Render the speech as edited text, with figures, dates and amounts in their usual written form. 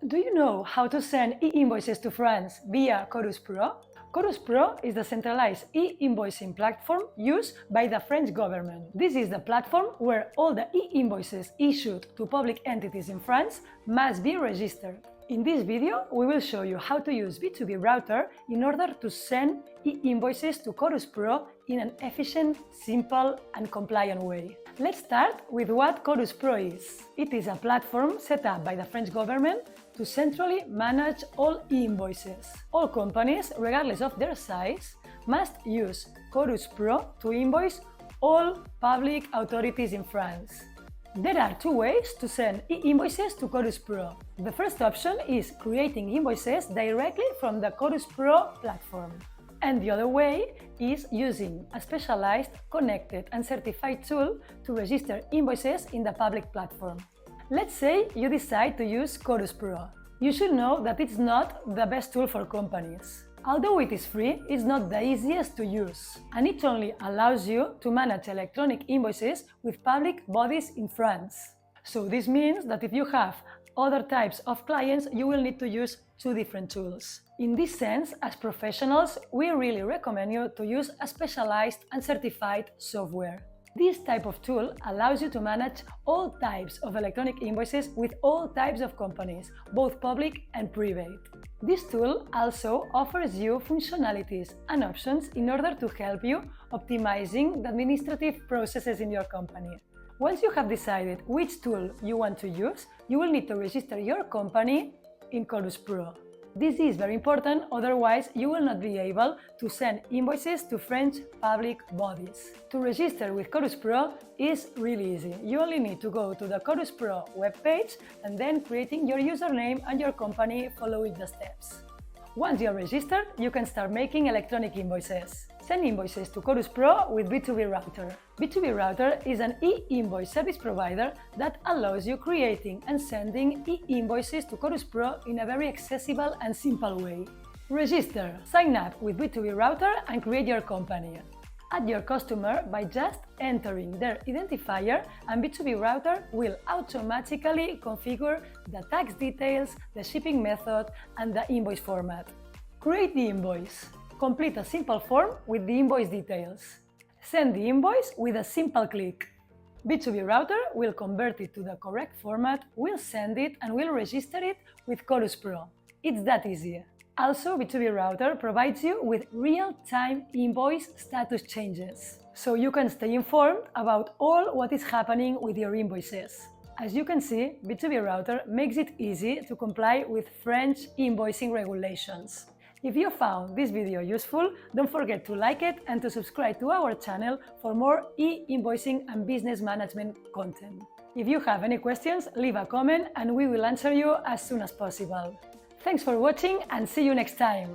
Do you know how to send e-invoices to France via Chorus Pro? Chorus Pro is the centralized e-invoicing platform used by the French government. This is the platform where all the e-invoices issued to public entities in France must be registered. In this video, we will show you how to use B2Brouter in order to send e-invoices to Chorus Pro in an efficient, simple and compliant way. Let's start with what Chorus Pro is. It is a platform set up by the French government to centrally manage all e-invoices. All companies, regardless of their size, must use Chorus Pro to invoice all public authorities in France. There are two ways to send e-invoices to Chorus Pro. The first option is creating invoices directly from the Chorus Pro platform. And the other way is using a specialized, connected and certified tool to register invoices in the public platform. Let's say you decide to use Chorus Pro. You should know that it's not the best tool for companies. Although it is free, it's not the easiest to use, and it only allows you to manage electronic invoices with public bodies in France. So this means that if you have other types of clients, you will need to use two different tools. In this sense, as professionals, we really recommend you to use a specialized and certified software. This type of tool allows you to manage all types of electronic invoices with all types of companies, both public and private. This tool also offers you functionalities and options in order to help you optimizing the administrative processes in your company. Once you have decided which tool you want to use, you will need to register your company in Chorus Pro. This is very important, otherwise you will not be able to send invoices to French public bodies. To register with Chorus Pro is really easy. You only need to go to the Chorus Pro webpage and then creating your username and your company following the steps. Once you're registered, you can start making electronic invoices. Send invoices to Chorus Pro with B2Brouter. B2Brouter is an e-invoice service provider that allows you creating and sending e-invoices to Chorus Pro in a very accessible and simple way. Register, sign up with B2Brouter and create your company. Add your customer by just entering their identifier, and B2Brouter will automatically configure the tax details, the shipping method and the invoice format. Create the invoice. Complete a simple form with the invoice details. Send the invoice with a simple click. B2Brouter will convert it to the correct format, will send it and will register it with Chorus Pro. It's that easy. Also, B2Brouter provides you with real-time invoice status changes, so you can stay informed about all what is happening with your invoices. As you can see, B2Brouter makes it easy to comply with French invoicing regulations. If you found this video useful, don't forget to like it and to subscribe to our channel for more e-invoicing and business management content. If you have any questions, leave a comment and we will answer you as soon as possible. Thanks for watching and see you next time!